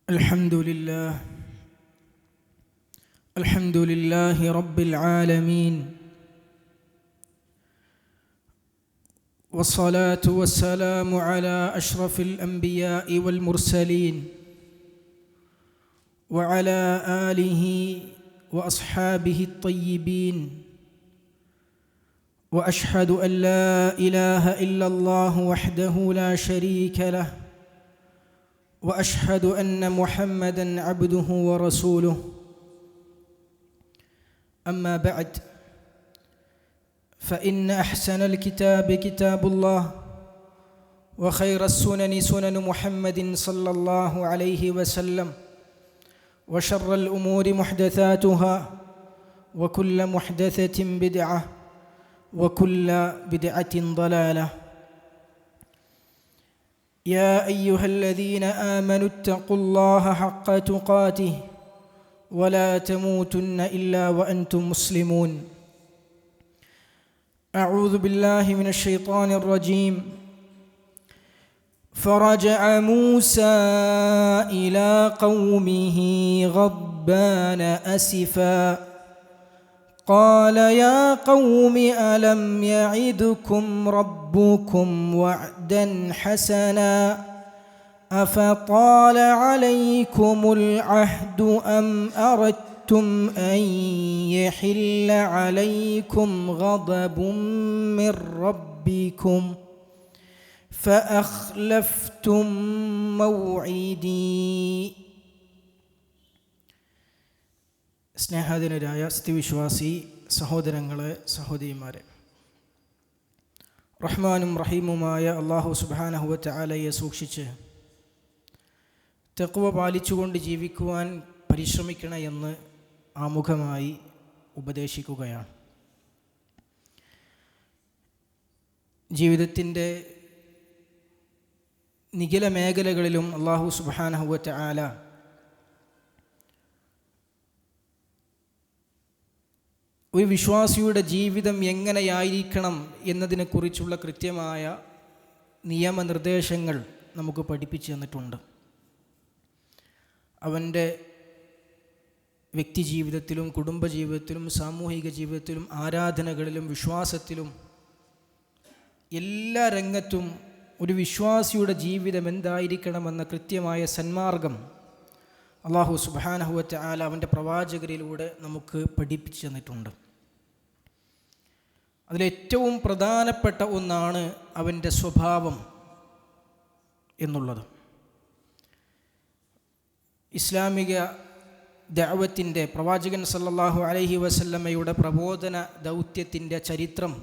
الحمد لله رب العالمين، والصلاة والسلام على أشرف الأنبياء والمرسلين وعلى آله وأصحابه الطيبين، وأشهد أن لا إله إلا الله وحده لا شريك له، وأشهد أن محمدًا عبده ورسوله. أما بعد، فإن أحسن الكتاب كتاب الله، وخير السنن سنن محمد صلى الله عليه وسلم، وشر الأمور محدثاتها، وكل محدثة بدعة، وكل بدعة ضلالة. يا أيها الذين آمنوا اتقوا الله حق تقاته ولا تموتن إلا وأنتم مسلمون. أعوذ بالله من الشيطان الرجيم. فرجع موسى إلى قومه غضبان أسفا قال يا قوم ألم يعدكم ربكم وعدا حسنا أفطال عليكم العهد أم أردتم أن يحل عليكم غضب من ربكم فأخلفتم موعدي. സ്നേഹാധീനരായ സ്ഥിതിവിശ്വാസി സഹോദരങ്ങളെ, സഹോദരിമാരെ, റഹ്മാനും റഹീമുമായ അല്ലാഹു സുബ്ഹാനഹു വ തആലയെ സൂക്ഷിച്ച് തഖ്വ പാലിച്ചുകൊണ്ട് ജീവിക്കുവാൻ പരിശ്രമിക്കണമെന്ന് ആമുഖമായി ഉപദേശിക്കുകയാണ്. ജീവിതത്തിൻ്റെ നിഖില മേഖലകളിലും അല്ലാഹു സുബ്ഹാനഹു വ തആല ഒരു വിശ്വാസിയുടെ ജീവിതം എങ്ങനെയായിരിക്കണം എന്നതിനെക്കുറിച്ചുള്ള കൃത്യമായ നിയമനിർദ്ദേശങ്ങൾ നമുക്ക് പഠിപ്പിച്ചു തന്നിട്ടുണ്ട്. അവൻ്റെ വ്യക്തിജീവിതത്തിലും കുടുംബജീവിതത്തിലും സാമൂഹിക ജീവിതത്തിലും ആരാധനകളിലും വിശ്വാസത്തിലും എല്ലാ രംഗത്തും ഒരു വിശ്വാസിയുടെ ജീവിതം എന്തായിരിക്കണമെന്ന കൃത്യമായ സന്മാർഗം അല്ലാഹു സുബ്ഹാനഹു വ തആല അവൻ്റെ പ്രവാചകരിലൂടെ നമുക്ക് പഠിപ്പിച്ചു തന്നിട്ടുണ്ട്. അതിലേറ്റവും പ്രധാനപ്പെട്ട ഒന്നാണ് അവൻ്റെ സ്വഭാവം എന്നുള്ളത്. ഇസ്ലാമിക ദഅവത്തിൻ്റെ പ്രവാചകൻ സല്ലല്ലാഹു അലൈഹി വസല്ലമയുടെ പ്രബോധന ദൗത്യത്തിൻ്റെ ചരിത്രം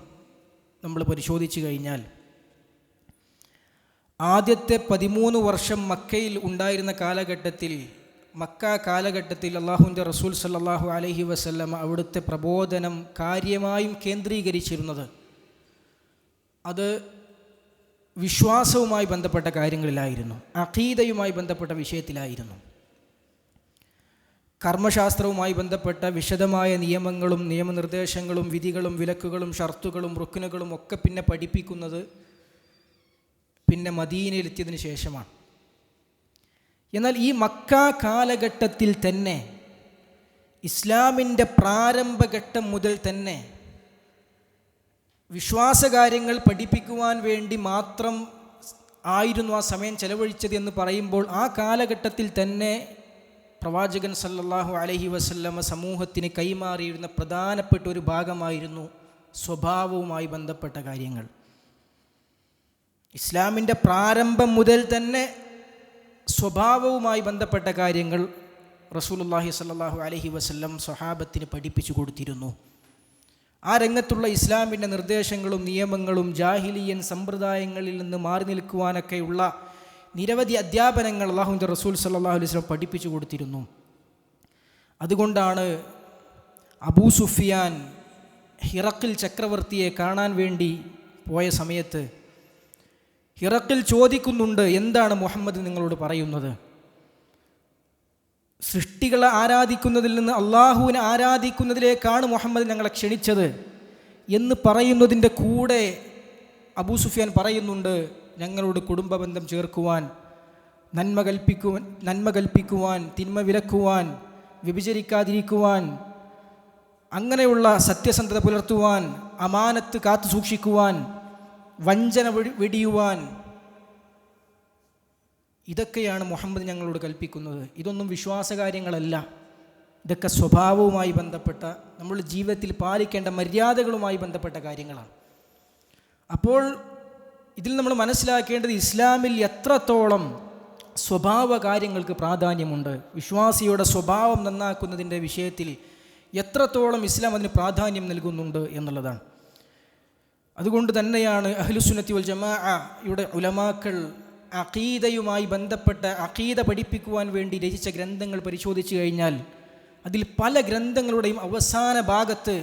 നമ്മൾ പരിശോധിച്ചു കഴിഞ്ഞാൽ, ആദ്യത്തെ 13 വർഷം മക്കയിൽ ഉണ്ടായിരുന്ന കാലഘട്ടത്തിൽ, മക്ക കാലഘട്ടത്തിൽ അള്ളാഹുവിൻ്റെ റസൂൽ സല്ലല്ലാഹു അലൈഹി വസല്ലമ അവിടുത്തെ പ്രബോധനം കാര്യമായും കേന്ദ്രീകരിച്ചിരുന്നത് അത് വിശ്വാസവുമായി ബന്ധപ്പെട്ട കാര്യങ്ങളിലായിരുന്നു, അഖീദയുമായി ബന്ധപ്പെട്ട വിഷയത്തിലായിരുന്നു. കർമ്മശാസ്ത്രവുമായി ബന്ധപ്പെട്ട വിശദമായ നിയമങ്ങളും നിയമനിർദ്ദേശങ്ങളും വിധികളും വിലക്കുകളും ഷർത്തുകളും റുക്നുകളും ഒക്കെ പിന്നെ പഠിപ്പിക്കുന്നത് പിന്നെ മദീനയിലെത്തിയതിന് ശേഷമാണ്. എന്നാൽ ഈ മക്ക കാലഘട്ടത്തിൽ തന്നെ, ഇസ്ലാമിൻ്റെ പ്രാരംഭഘട്ടം മുതൽ തന്നെ വിശ്വാസകാര്യങ്ങൾ പഠിപ്പിക്കുവാൻ വേണ്ടി മാത്രം ആയിരുന്നു ആ സമയം ചെലവഴിച്ചത് എന്ന് പറയുമ്പോൾ, ആ കാലഘട്ടത്തിൽ തന്നെ പ്രവാചകൻ സല്ലല്ലാഹു അലൈഹി വസല്ലമ സമൂഹത്തിന് കൈമാറിയിരുന്ന പ്രധാനപ്പെട്ട ഒരു ഭാഗമായിരുന്നു സ്വഭാവവുമായി ബന്ധപ്പെട്ട കാര്യങ്ങൾ. ഇസ്ലാമിൻ്റെ പ്രാരംഭം മുതൽ തന്നെ സ്വഭാവവുമായി ബന്ധപ്പെട്ട കാര്യങ്ങൾ റസൂലുള്ളാഹി സ്വല്ലല്ലാഹു അലൈഹി വസല്ലം സ്വഹാബത്തിന് പഠിപ്പിച്ചു കൊടുത്തിരുന്നു. ആ രംഗത്തുള്ള ഇസ്ലാമിൻ്റെ നിർദ്ദേശങ്ങളും നിയമങ്ങളും ജാഹിലിയൻ സമ്പ്രദായങ്ങളിൽ നിന്ന് മാറി നിൽക്കുവാനൊക്കെയുള്ള നിരവധി അധ്യാപനങ്ങൾ അല്ലാഹുവിൻ്റെ റസൂൽ സല്ലല്ലാഹു അലൈഹി വസല്ലം പഠിപ്പിച്ചു കൊടുത്തിരുന്നു. അതുകൊണ്ടാണ് അബൂ സുഫിയാൻ ഹിറക്കിൽ ചക്രവർത്തിയെ കാണാൻ വേണ്ടി പോയ സമയത്ത് ഹിറക്കിൽ ചോദിക്കുന്നുണ്ട്, എന്താണ് മുഹമ്മദ് നിങ്ങളോട് പറയുന്നത്? സൃഷ്ടികളെ ആരാധിക്കുന്നതിൽ നിന്ന് അള്ളാഹുവിനെ ആരാധിക്കുന്നതിലേക്കാണ് മുഹമ്മദ് ഞങ്ങളെ ക്ഷണിച്ചത് എന്ന് പറയുന്നതിൻ്റെ കൂടെ അബൂ സുഫിയാൻ പറയുന്നുണ്ട്, ഞങ്ങളോട് കുടുംബബന്ധം ചേർക്കുവാൻ, നന്മ കൽപ്പിക്കുവാൻ, തിന്മ വിലക്കുവാൻ, വ്യഭിചരിക്കാതിരിക്കുവാൻ, അങ്ങനെയുള്ള സത്യസന്ധത പുലർത്തുവാൻ, അമാനത്ത് കാത്തു സൂക്ഷിക്കുവാൻ, വഞ്ചന വെടിയുവാൻ, ഇതൊക്കെയാണ് മുഹമ്മദ് ഞങ്ങളോട് കൽപ്പിക്കുന്നത്. ഇതൊന്നും വിശ്വാസകാര്യങ്ങളല്ല. ഇതൊക്കെ സ്വഭാവവുമായി ബന്ധപ്പെട്ട, നമ്മുടെ ജീവിതത്തിൽ പാലിക്കേണ്ട മര്യാദകളുമായി ബന്ധപ്പെട്ട കാര്യങ്ങളാണ്. അപ്പോൾ ഇതിൽ നമ്മൾ മനസ്സിലാക്കേണ്ടത് ഇസ്ലാമിൽ എത്രത്തോളം സ്വഭാവ കാര്യങ്ങൾക്ക് പ്രാധാന്യമുണ്ട്, വിശ്വാസിയുടെ സ്വഭാവം നന്നാക്കുന്നതിൻ്റെ വിഷയത്തിൽ എത്രത്തോളം ഇസ്ലാം അതിന് പ്രാധാന്യം നൽകുന്നുണ്ട് എന്നുള്ളതാണ്. അതുകൊണ്ട് തന്നെയാണ് അഹ്ലുസുന്നത്തി വൽ ജമാഅയുടെ ഉലമാക്കൾ അഖീദയുമായി ബന്ധപ്പെട്ട അഖീദ പഠിപ്പിക്കുവാൻ വേണ്ടി രചിച്ച ഗ്രന്ഥങ്ങൾ പരിശോധിച്ചു കഴിഞ്ഞാൽ അതിൽ പല ഗ്രന്ഥങ്ങളുടെയും അവസാന ഭാഗത്ത്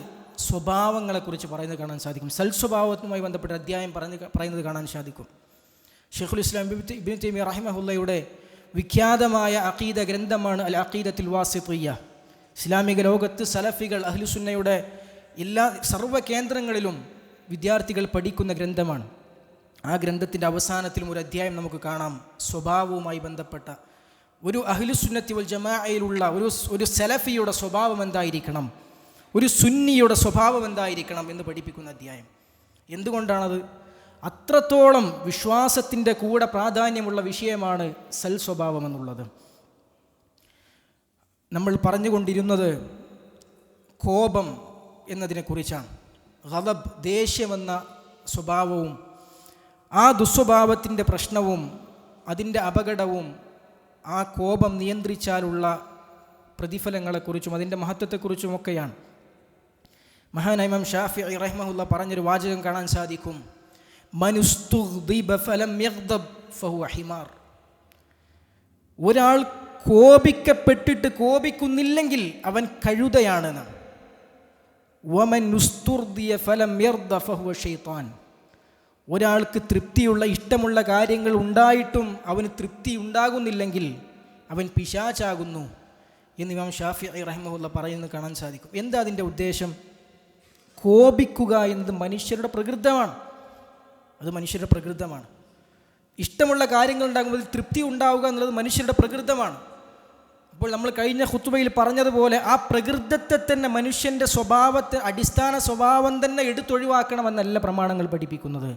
സ്വഭാവങ്ങളെക്കുറിച്ച് പറയുന്നത് കാണാൻ സാധിക്കും. സൽസ്വഭാവത്തുമായി ബന്ധപ്പെട്ട അധ്യായം പറയുന്നത് കാണാൻ സാധിക്കും. ഷെയ്ഖുൽ ഇസ്ലാം ഇബ്നു തൈമിയ്യ റഹിമഹുല്ലയുടെ വിഖ്യാതമായ അഖീദ ഗ്രന്ഥമാണ് അൽ അഖീദത്തുൽ വാസിത്തിയ്യ. ഇസ്ലാമിക ലോകത്ത് സലഫികൾ അഹ്ലുസുന്നയുടെ എല്ലാ സർവ്വ കേന്ദ്രങ്ങളിലും വിദ്യാർത്ഥികൾ പഠിക്കുന്ന ഗ്രന്ഥമാണ്. ആ ഗ്രന്ഥത്തിൻ്റെ അവസാനത്തിലും ഒരു അധ്യായം നമുക്ക് കാണാം, സ്വഭാവവുമായി ബന്ധപ്പെട്ട ഒരു അഹ്ലുസുന്നത്തി വൽ ജമാഅയിലുള്ള ഒരു സലഫിയുടെ സ്വഭാവം എന്തായിരിക്കണം, ഒരു സുന്നിയുടെ സ്വഭാവം എന്തായിരിക്കണം എന്ന് പഠിപ്പിക്കുന്ന അധ്യായം. എന്തുകൊണ്ടാണത്? അത്രത്തോളം വിശ്വാസത്തിൻ്റെ കൂടെ പ്രാധാന്യമുള്ള വിഷയമാണ് സൽ സ്വഭാവം എന്നുള്ളത്. നമ്മൾ പറഞ്ഞുകൊണ്ടിരുന്നത് കോപം എന്നതിനെക്കുറിച്ചാണ്. ഗളബ്, ദേഷ്യമെന്ന സ്വഭാവവും ആ ദുസ്വഭാവത്തിൻ്റെ പ്രശ്നവും അതിൻ്റെ അപകടവും ആ കോപം നിയന്ത്രിച്ചാലുള്ള പ്രതിഫലങ്ങളെക്കുറിച്ചും അതിൻ്റെ മഹത്വത്തെക്കുറിച്ചുമൊക്കെയാണ്. മഹാനായ ഇമാം ഷാഫിഈ റഹിമഹുല്ലാഹ് പറഞ്ഞൊരു വാചകം കാണാൻ സാധിക്കും, മനുസ്തുഗ്ദിബ ഫലം യഗ്ദബ് ഫഹുവ ഹിമാർ. ഒരാൾ കോപിക്കപ്പെട്ടിട്ട് കോപിക്കുന്നില്ലെങ്കിൽ അവൻ കഴുതയാണെന്ന്. വമൻ ഉസ്തുർദിയ ഫലം യർദ ഫഹുവ ശൈത്താൻ. ഒരാൾക്ക് തൃപ്തിയുള്ള ഇഷ്ടമുള്ള കാര്യങ്ങൾ ഉണ്ടായിട്ടും അവന് തൃപ്തി ഉണ്ടാകുന്നില്ലെങ്കിൽ അവൻ പിശാചാകുന്നു എന്ന് ഇമാം ഷാഫിഈ റഹിമഹുല്ലാഹ് പറയുന്നത് കാണാൻ സാധിക്കും. എന്താ അതിൻ്റെ ഉദ്ദേശം? കോപിക്കുക എന്നത് മനുഷ്യരുടെ പ്രകൃതമാണ്. അത് മനുഷ്യരുടെ പ്രകൃതമാണ്. ഇഷ്ടമുള്ള കാര്യങ്ങൾ ഉണ്ടാകുമ്പോൾ തൃപ്തി ഉണ്ടാവുക എന്നുള്ളത് മനുഷ്യരുടെ പ്രകൃതമാണ്. അപ്പോൾ നമ്മൾ കഴിഞ്ഞ ഖുത്ബയിൽ പറഞ്ഞതുപോലെ ആ പ്രകൃതത്തെ തന്നെ, മനുഷ്യൻ്റെ സ്വഭാവത്തെ, അടിസ്ഥാന സ്വഭാവം തന്നെ എടുത്തൊഴിവാക്കണമെന്നല്ല പ്രമാണങ്ങൾ പഠിപ്പിക്കുന്നത്.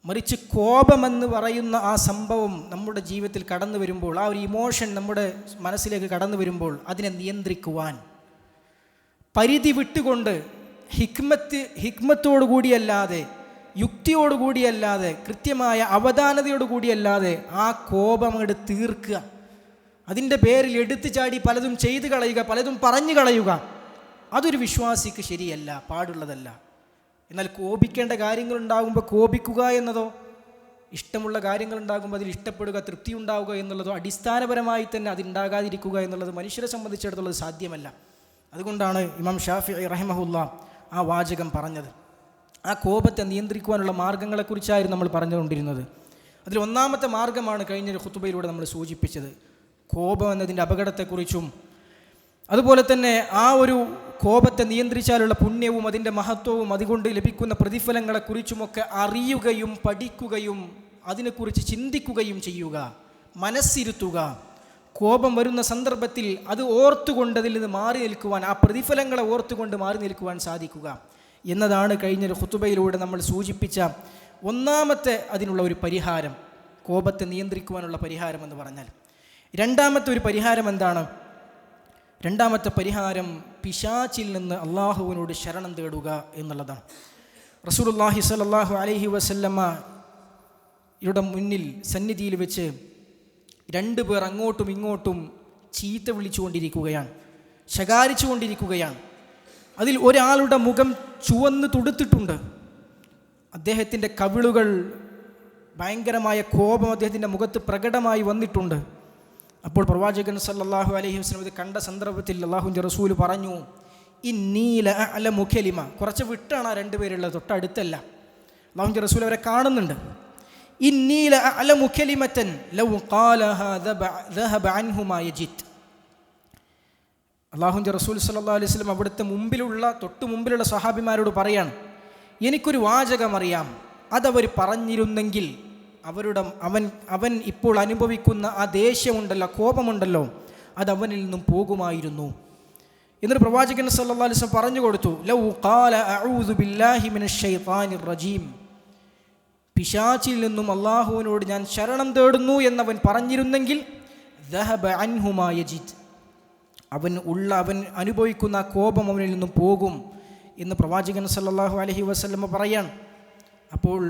മറിച്ച് കോപമെന്ന് പറയുന്ന ആ സംഭവം നമ്മുടെ ജീവിതത്തിൽ കടന്നു വരുമ്പോൾ, ആ ഒരു ഇമോഷൻ നമ്മുടെ മനസ്സിലേക്ക് കടന്നു വരുമ്പോൾ അതിനെ നിയന്ത്രിക്കുവാൻ പരിധി വിട്ടുകൊണ്ട് ഹിക്മത്തോടുകൂടിയല്ലാതെ, യുക്തിയോടുകൂടിയല്ലാതെ, കൃത്യമായ അവധാനതയോടുകൂടിയല്ലാതെ ആ കോപം അങ്ങോട്ട് തീർക്കുക, അതിൻ്റെ പേരിൽ എടുത്തു ചാടി പലതും ചെയ്തു കളയുക, പലതും പറഞ്ഞു കളയുക, അതൊരു വിശ്വാസിക്ക് ശരിയല്ല, പാടുള്ളതല്ല. എന്നാൽ കോപിക്കേണ്ട കാര്യങ്ങളുണ്ടാകുമ്പോൾ കോപിക്കുക എന്നതോ, ഇഷ്ടമുള്ള കാര്യങ്ങളുണ്ടാകുമ്പോൾ അതിൽ ഇഷ്ടപ്പെടുക, തൃപ്തി ഉണ്ടാവുക എന്നുള്ളതോ, അടിസ്ഥാനപരമായി തന്നെ അതുണ്ടാകാതിരിക്കുക എന്നുള്ളത് മനുഷ്യരെ സംബന്ധിച്ചിടത്തോളം സാധ്യമല്ല. അതുകൊണ്ടാണ് ഇമാം ഷാഫിഈ റഹിമഹുല്ലാഹ് ആ വാചകം പറഞ്ഞത്. ആ കോപത്തെ നിയന്ത്രിക്കുവാനുള്ള മാർഗങ്ങളെക്കുറിച്ചായിരുന്നു നമ്മൾ പറഞ്ഞുകൊണ്ടിരുന്നത്. അതിൽ ഒന്നാമത്തെ മാർഗമാണ് കഴിഞ്ഞൊരു ഖുത്ബയിലൂടെ നമ്മൾ സൂചിപ്പിച്ചത്. കോപം എന്നതിൻ്റെ അപകടത്തെക്കുറിച്ചും അതുപോലെ തന്നെ ആ ഒരു കോപത്തെ നിയന്ത്രിച്ചാലുള്ള പുണ്യവും അതിൻ്റെ മഹത്വവും അതുകൊണ്ട് ലഭിക്കുന്ന പ്രതിഫലങ്ങളെക്കുറിച്ചുമൊക്കെ അറിയുകയും പഠിക്കുകയും അതിനെക്കുറിച്ച് ചിന്തിക്കുകയും ചെയ്യുക, മനസ്സിരുത്തുക. കോപം വരുന്ന സന്ദർഭത്തിൽ അത് ഓർത്തുകൊണ്ട് അതിൽ നിന്ന് മാറി നിൽക്കുവാൻ, ആ പ്രതിഫലങ്ങളെ ഓർത്തുകൊണ്ട് മാറി നിൽക്കുവാൻ സാധിക്കുക എന്നതാണ് കഴിഞ്ഞൊരു ഖുത്ബയിലൂടെ നമ്മൾ സൂചിപ്പിച്ച ഒന്നാമത്തെ അതിനുള്ള ഒരു പരിഹാരം, കോപത്തെ നിയന്ത്രിക്കുവാനുള്ള പരിഹാരം എന്ന് പറഞ്ഞാൽ. രണ്ടാമത്തെ ഒരു പരിഹാരം എന്താണ്? രണ്ടാമത്തെ പരിഹാരം പിശാചിൽ നിന്ന് അള്ളാഹുവിനോട് ശരണം തേടുക എന്നുള്ളതാണ്. റസൂലുള്ളാഹി സ്വല്ലല്ലാഹു അലൈഹി വസല്ലമ യുടെ മുന്നിൽ സന്നിധിയിൽ വെച്ച് രണ്ടുപേർ അങ്ങോട്ടും ഇങ്ങോട്ടും ചീത്ത വിളിച്ചുകൊണ്ടിരിക്കുകയാണ്, ശകാരിച്ചു കൊണ്ടിരിക്കുകയാണ്. അതിൽ ഒരാളുടെ മുഖം ചുവന്ന് തുടുത്തിട്ടുണ്ട്. അദ്ദേഹത്തിൻ്റെ കവിളുകൾ, ഭയങ്കരമായ കോപം അദ്ദേഹത്തിൻ്റെ മുഖത്ത് പ്രകടമായി വന്നിട്ടുണ്ട്. അപ്പോൾ പ്രവാചകൻ സല്ലല്ലാഹു അലൈഹി വസല്ലം ഇത് കണ്ട സന്ദർഭത്തിൽ അല്ലാഹുവിൻ്റെ റസൂൽ പറഞ്ഞു, ഇന്നീ ലഅലമു കലിമ. കുറച്ച് വിട്ടാണ് ആ രണ്ടുപേരുള്ളത്, തൊട്ടടുത്തല്ല. അല്ലാഹുവിൻ്റെ റസൂൽ അവരെ കാണുന്നുണ്ട്. ഇന്നീ ലഅലമു കലിമതൻ ലൗ ഖാലഹാ ദഹബ അൻഹു മാ യജിദ്. അല്ലാഹുവിൻ്റെ റസൂൽ സല്ലല്ലാഹു അലൈഹി വസല്ലം അവിടുത്തെ തൊട്ടു മുമ്പിലുള്ള സ്വഹാബിമാരോട് പറയാണ്, എനിക്കൊരു വാചകം അറിയാം, അതവർ പറഞ്ഞിരുന്നെങ്കിൽ അവൻ ഇപ്പോൾ അനുഭവിക്കുന്ന ആ ദേഷ്യമുണ്ടല്ലോ, കോപമുണ്ടല്ലോ, അത് അവനിൽ നിന്നും പോകുമായിരുന്നു. എന്നൊരു പ്രവാചകൻ സല്ലല്ലാഹു അലൈഹി വസല്ലം പറഞ്ഞു കൊടുത്തു, ലൗ ഖാല അഊദു ബില്ലാഹി മിനശ് ശൈത്താനിർ റജീം, പിശാചിൽ നിന്നും അള്ളാഹുവിനോട് ഞാൻ ശരണം തേടുന്നു എന്നവൻ പറഞ്ഞിരുന്നെങ്കിൽ ദഹബ അൻഹു മാ യജിദ്, അവൻ അനുഭവിക്കുന്ന കോപം അവനിൽ നിന്നും പോകും എന്ന് പ്രവാചകൻ സല്ലല്ലാഹു അലൈഹി വസല്ലം പറയാൻ. അപ്പോൾ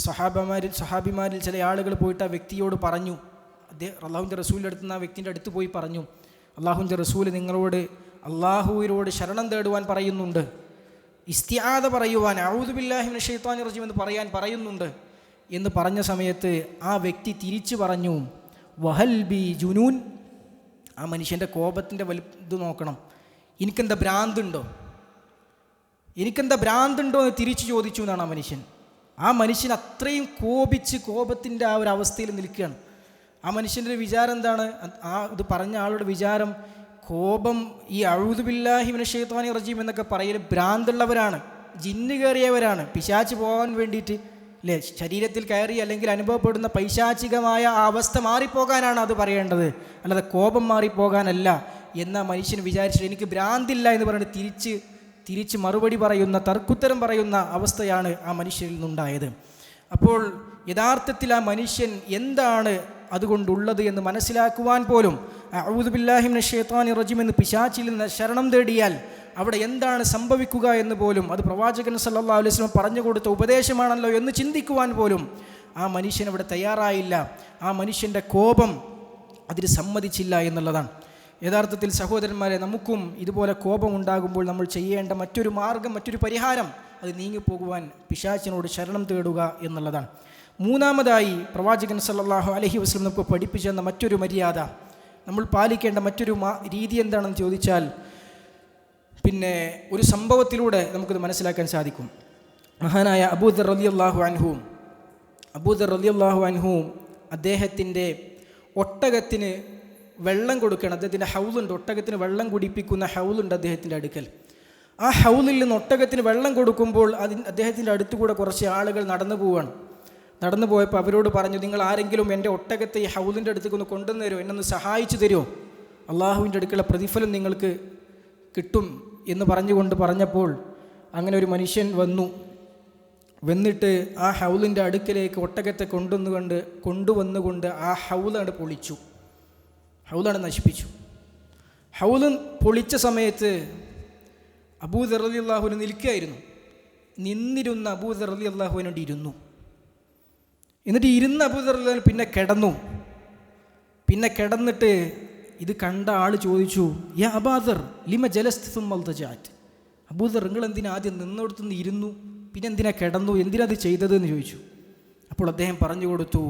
സഹാബിമാരിൽ ചില ആളുകൾ പോയിട്ട് ആ വ്യക്തിയോട് പറഞ്ഞു, അള്ളാഹുവിൻ്റെ റസൂലിൻ്റെ അടുത്ത് നിന്ന് ആ വ്യക്തിൻ്റെ അടുത്ത് പോയി പറഞ്ഞു, അള്ളാഹുവിൻ്റെ റസൂൽ നിങ്ങളോട് അള്ളാഹുവിനോട് ശരണം തേടുവാൻ പറയുന്നുണ്ട്, ഇസ്തിആദ പറയുവാൻ, അഊദു ബില്ലാഹി മിനശ് ശൈത്വാനിർ റജീം എന്ന് പറയുന്നുണ്ട് എന്ന് പറഞ്ഞ സമയത്ത് ആ വ്യക്തി തിരിച്ചു പറഞ്ഞു, വഹൽ ബി ജുനൂൻ, ആ മനുഷ്യൻ്റെ കോപത്തിൻ്റെ ഇത് നോക്കണം, എനിക്കെന്താ ഭ്രാന്തുണ്ടോ എന്ന് തിരിച്ചു ചോദിച്ചു എന്നാണ് ആ മനുഷ്യൻ അത്രയും കോപത്തിൻ്റെ ആ ഒരു അവസ്ഥയിൽ നിൽക്കുകയാണ്. ആ മനുഷ്യൻ്റെ ഒരു വിചാരം എന്താണ്? ഇത് പറഞ്ഞ ആളുടെ വിചാരം, കോപം ഈ അഊദു ബില്ലാഹി മിനശ് ശൈത്വാനിർ റജീം എന്നൊക്കെ പറയൽ ഭ്രാന്തുള്ളവരാണ്, ജിന്ന് കയറിയവരാണ്, പിശാച് പോകാൻ വേണ്ടിയിട്ട് അല്ലേ, ശരീരത്തിൽ കയറി അല്ലെങ്കിൽ അനുഭവപ്പെടുന്ന പൈശാചികമായ ആ അവസ്ഥ മാറിപ്പോകാനാണ് അത് പറയേണ്ടത്, അല്ലാതെ കോപം മാറിപ്പോകാനല്ല എന്ന മനുഷ്യൻ വിചാരിച്ചിട്ട് എനിക്ക് ഭ്രാന്തില്ല എന്ന് പറഞ്ഞിട്ട് തിരിച്ച് മറുപടി പറയുന്ന, തർക്കുത്തരം പറയുന്ന അവസ്ഥയാണ് ആ മനുഷ്യരിൽ നിന്നുണ്ടായത്. അപ്പോൾ യഥാർത്ഥത്തിൽ ആ മനുഷ്യൻ എന്താണ് അതുകൊണ്ടുള്ളത് എന്ന് മനസ്സിലാക്കുവാൻ പോലും, അഊദു ബില്ലാഹി മിനശ് ശൈത്വാനിർ റജീം എന്ന് പിശാചിൽ നിന്ന് ശരണം തേടിയാൽ അവിടെ എന്താണ് സംഭവിക്കുക എന്ന് പോലും, അത് പ്രവാചകൻ സല്ലല്ലാഹു അലൈഹി വസല്ലം പറഞ്ഞു കൊടുത്ത ഉപദേശമാണല്ലോ എന്ന് ചിന്തിക്കുവാൻ പോലും ആ മനുഷ്യൻ അവിടെ തയ്യാറായില്ല. ആ മനുഷ്യൻ്റെ കോപം അതിന് സമ്മതിച്ചില്ല എന്നുള്ളതാണ്. യഥാർത്ഥത്തിൽ സഹോദരന്മാരെ, നമുക്കും ഇതുപോലെ കോപം ഉണ്ടാകുമ്പോൾ നമ്മൾ ചെയ്യേണ്ട മറ്റൊരു മാർഗം, മറ്റൊരു പരിഹാരം, അത് നീങ്ങിപ്പോകുവാൻ പിശാചിനോട് ശരണം തേടുക എന്നുള്ളതാണ്. മൂന്നാമതായി പ്രവാചകൻ സല്ലല്ലാഹു അലൈഹി വസല്ലം നമുക്ക് പഠിപ്പിച്ചു തന്ന മറ്റൊരു മര്യാദ, നമ്മൾ പാലിക്കേണ്ട മറ്റൊരു രീതി എന്താണെന്ന് ചോദിച്ചാൽ, പിന്നെ ഒരു സംഭവത്തിലൂടെ നമുക്കിത് മനസ്സിലാക്കാൻ സാധിക്കും. മഹാനായ അബൂദർ റളിയല്ലാഹു അൻഹു അദ്ദേഹത്തിൻ്റെ ഒട്ടകത്തിന് വെള്ളം കൊടുക്കണം. അദ്ദേഹത്തിൻ്റെ ഹൗലുണ്ട്, ഒട്ടകത്തിന് വെള്ളം കുടിപ്പിക്കുന്ന ഹൗലുണ്ട് അദ്ദേഹത്തിൻ്റെ അടുക്കൽ. ആ ഹൗലിൽ നിന്ന് ഒട്ടകത്തിന് വെള്ളം കൊടുക്കുമ്പോൾ അദ്ദേഹത്തിൻ്റെ അടുത്തുകൂടെ കുറച്ച് ആളുകൾ നടന്നു പോയപ്പോൾ അവരോട് പറഞ്ഞു, നിങ്ങൾ ആരെങ്കിലും എൻ്റെ ഒട്ടകത്തെ ഈ ഹൗലിൻ്റെ അടുത്തേക്ക് ഒന്ന് കൊണ്ടുവന്ന് തരുമോ, എന്നൊന്ന് സഹായിച്ചു തരുമോ, അള്ളാഹുവിൻ്റെ അടുക്കുള്ള പ്രതിഫലം നിങ്ങൾക്ക് കിട്ടും എന്ന് പറഞ്ഞപ്പോൾ അങ്ങനെ ഒരു മനുഷ്യൻ വന്നിട്ട് ആ ഹൗലിൻ്റെ അടുക്കലേക്ക് ഒട്ടകത്തെ കൊണ്ടുവന്നുകൊണ്ട് ആ ഹൗലാണ് പൊളിച്ചു, ഹൗലാണ് നശിപ്പിച്ചു. ഹൗല് പൊളിച്ച സമയത്ത് അബൂദർ റളിയല്ലാഹു നിൽക്കുകയായിരുന്നു. നിന്നിരുന്ന അബൂദർ റളിയല്ലാഹുവിനോട് ഇരുന്നു. എന്നിട്ട് ഇരുന്ന അബൂദർ റളിയല്ലാഹു പിന്നെ കിടന്നിട്ട് ഇത് കണ്ട ആൾ ചോദിച്ചു, യാ അബൂദർ ലിമ ജലസ്ത സുമ്മ അൽതജഅത്, അബൂദർ നിങ്ങൾ എന്തിനാ ആദ്യം നിന്നോടത്തുനിന്ന് ഇരുന്നു, പിന്നെ എന്തിനാ കിടന്നു, എന്തിനാ അത് ചെയ്തത് എന്ന് ചോദിച്ചു. അപ്പോൾ അദ്ദേഹം പറഞ്ഞു കൊടുത്തു,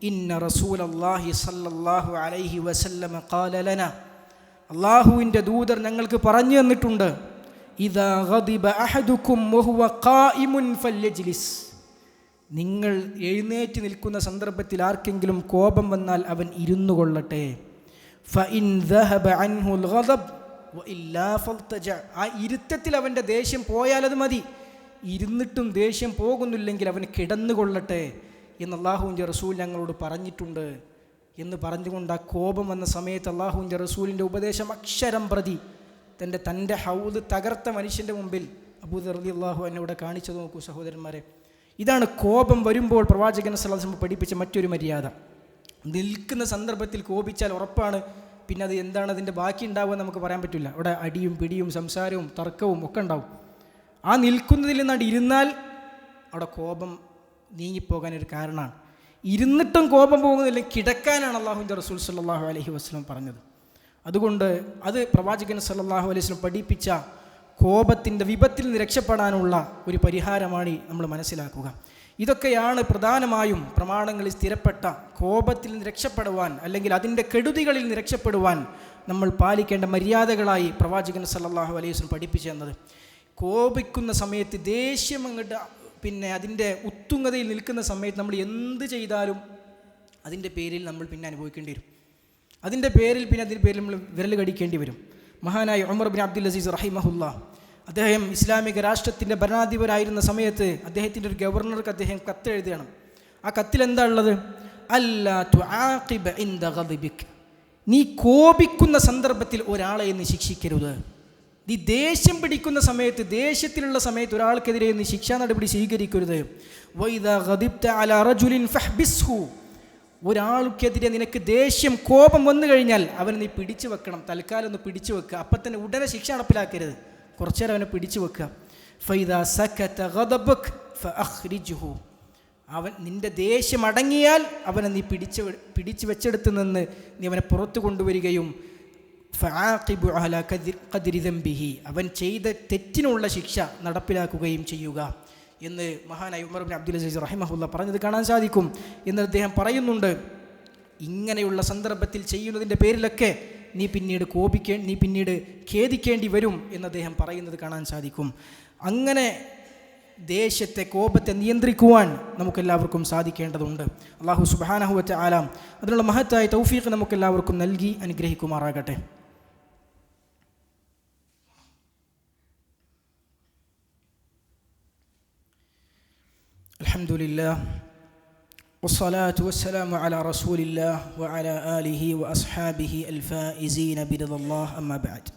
ഇന്ന റസൂലല്ലാഹി സല്ലല്ലാഹു അലൈഹി വസല്ലമ ഖാല ലന, അല്ലാഹുവിൻ്റെ ദൂതർ ഞങ്ങൾക്ക് പറഞ്ഞു തന്നിട്ടുണ്ട്, ഇദാ ഗദിബ അഹദുക്കും വഹുവ ഖായിമുൻ ഫല്യജ്ലിസ്, നിങ്ങൾ എഴുന്നേറ്റ് നിൽക്കുന്ന സന്ദർഭത്തിൽ ആർക്കെങ്കിലും കോപം വന്നാൽ അവൻ ഇരുന്നു കൊള്ളട്ടെ. ഫഇൻ ദഹബ അൻഹുൽ ഗദബ് വഇല്ലാ ഫൽതജ, ആ ഇരുത്തത്തിൽ അവൻ്റെ ദേഷ്യം പോയാൽ അത് മതി, ഇരുന്നിട്ടും ദേഷ്യം പോകുന്നില്ലെങ്കിൽ അവൻ കിടന്നുകൊള്ളട്ടെ എന്ന് അല്ലാഹുവിൻ്റെ റസൂൽ ഞങ്ങളോട് പറഞ്ഞിട്ടുണ്ട് എന്ന് പറഞ്ഞുകൊണ്ട് ആ കോപം വന്ന സമയത്ത് അല്ലാഹുവിൻ്റെ റസൂലിൻ്റെ ഉപദേശം അക്ഷരം പ്രതി തൻ്റെ ഹൗദ് തകർത്ത മനുഷ്യൻ്റെ മുമ്പിൽ അബൂദർ റളിയല്ലാഹു അൻഹു ഇവിടെ കാണിച്ചു നോക്കൂ സഹോദരന്മാരെ. ഇതാണ് കോപം വരുമ്പോൾ പ്രവാചകൻ സല്ലല്ലാഹു അലൈഹി വസല്ലം പഠിപ്പിച്ച മറ്റൊരു മര്യാദ. നിൽക്കുന്ന സന്ദർഭത്തിൽ കോപിച്ചാൽ ഉറപ്പാണ് പിന്നെ അത് എന്താണ് അതിൻ്റെ ബാക്കി ഉണ്ടാവുക നമുക്ക് പറയാൻ പറ്റില്ല. അവിടെ അടിയും പിടിയും സംസാരവും തർക്കവും ഒക്കെ ഉണ്ടാവും. ആ നിൽക്കുന്നതിൽ നിന്നാണ് ഇരുന്നാൽ അവിടെ കോപം നീങ്ങിപ്പോകാനൊരു കാരണമാണ്. ഇരുന്നിട്ടും കോപം പോകുന്നില്ല, കിടക്കാനാണ് അല്ലാഹുവിൻ്റെ റസൂൽ സല്ലല്ലാഹു അലൈഹി വസല്ലം പറഞ്ഞത്. അതുകൊണ്ട് അത് പ്രവാചകൻ സല്ലല്ലാഹു അലൈഹി വസല്ലം പഠിപ്പിച്ച കോപത്തിൻ്റെ വിപത്തിൽ നിന്ന് രക്ഷപ്പെടാനുള്ള ഒരു പരിഹാരമാണ് നമ്മൾ മനസ്സിലാക്കുക. ഇതൊക്കെയാണ് പ്രധാനമായും പ്രമാണങ്ങളിൽ സ്ഥിരപ്പെട്ട കോപത്തിൽ നിന്ന് രക്ഷപ്പെടുവാൻ അല്ലെങ്കിൽ അതിൻ്റെ കെടുതികളിൽ നിന്ന് രക്ഷപ്പെടുവാൻ നമ്മൾ പാലിക്കേണ്ട മര്യാദകളായി പ്രവാചകൻ സല്ലല്ലാഹു അലൈഹി വസല്ലം പഠിപ്പിച്ചു തന്നത്. കോപിക്കുന്ന സമയത്ത് ദേഷ്യം അങ്ങോട്ട് പിന്നെ അതിൻ്റെ ഉത്തുംഗതയിൽ നിൽക്കുന്ന സമയത്ത് നമ്മൾ എന്ത് ചെയ്താലും അതിൻ്റെ പേരിൽ നമ്മൾ പിന്നെ അനുഭവിക്കേണ്ടി വരും. അതിൻ്റെ പേരിൽ നമ്മൾ വിരൽ കടിക്കേണ്ടി വരും. മഹാനായ ഉമർ ബിൻ അബ്ദുൽ അസീസ് റഹിമഹുല്ലാ, അദ്ദേഹം ഇസ്ലാമിക രാഷ്ട്രത്തിൻ്റെ ഭരണാധിപരായിരുന്ന സമയത്ത് അദ്ദേഹത്തിൻ്റെ ഒരു ഗവർണർക്ക് അദ്ദേഹം കത്തെഴുതുകയാണ്. ആ കത്തിൽ എന്താ ഉള്ളത്? അല്ലാ തുആഖിബ ഇൻദ ഗളിബിക്, നീ കോപിക്കുന്ന സന്ദർഭത്തിൽ ഒരാളെ നീ ശിക്ഷിക്കരുത്. നീ ദേഷ്യം പിടിക്കുന്ന സമയത്ത്, ദേഷ്യത്തിലുള്ള സമയത്ത് ഒരാൾക്കെതിരെ നീ ശിക്ഷാ നടപടി സ്വീകരിക്കരുത്. വഇദാ ഗദിബ്ത അലാ റജുലിൻ ഫഹ്ബിസ്ഹു, ഒരാൾക്കെതിരെ നിനക്ക് ദേഷ്യം, കോപം വന്നു കഴിഞ്ഞാൽ അവനെ നീ പിടിച്ചു വെക്കണം. തൽക്കാലം ഒന്ന് പിടിച്ചു വെക്കുക. അപ്പം തന്നെ ഉടനെ ശിക്ഷ നടപ്പിലാക്കരുത്. കുറച്ചു നേരം അവനെ പിടിച്ചു വെക്കുക. ഫൈദാ സകത ഗദബുക് ഫഅഖ്രിജ്ഹു, അവൻ നിൻ്റെ ദേഷ്യം അടങ്ങിയാൽ അവനെ നീ പിടിച്ചു വെച്ചെടുത്ത് നിന്ന് നീ അവനെ പുറത്തു കൊണ്ടുവരികയും ഫആഖിബു അലാ ഖദ്രി ദംബിഹി, അവൻ ചെയ്ത തെറ്റിനുള്ള ശിക്ഷ നടപ്പിലാക്കുകയും ചെയ്യുക എന്ന് മഹാനായ ഉമർ ഇബ്നു അബ്ദുൽ അസീസ് റഹിമഹുല്ല പറഞ്ഞത് കാണാൻ സാധിക്കും. എന്ന് അദ്ദേഹം പറയുന്നുണ്ട്, ഇങ്ങനെയുള്ള സന്ദർഭത്തിൽ ചെയ്യുന്നതിൻ്റെ പേരിലൊക്കെ നീ പിന്നീട് ഖേദിക്കേണ്ടി വരും എന്ന് അദ്ദേഹം പറയുന്നത് കാണാൻ സാധിക്കും. അങ്ങനെ ദേഷ്യത്തെ, കോപത്തെ നിയന്ത്രിക്കുവാൻ നമുക്കെല്ലാവർക്കും സാധിക്കേണ്ടതുണ്ട്. അല്ലാഹു സുബ്ഹാനഹു വ തആല അതിനുള്ള മഹത്തായ തൗഫീഖ് നമുക്കെല്ലാവർക്കും നൽകി അനുഗ്രഹിക്കുമാറാകട്ടെ. അൽഹംദുലില്ലാഹ് വസ്സലാത്തു വസ്സലാമു അലാ റസൂലില്ലാഹ് വഅലാ ആലിഹി വഅസ്ഹാബിഹി അൽഫായിസീന ബിറിദല്ലാഹ് അമ്മാ ബഅദ്.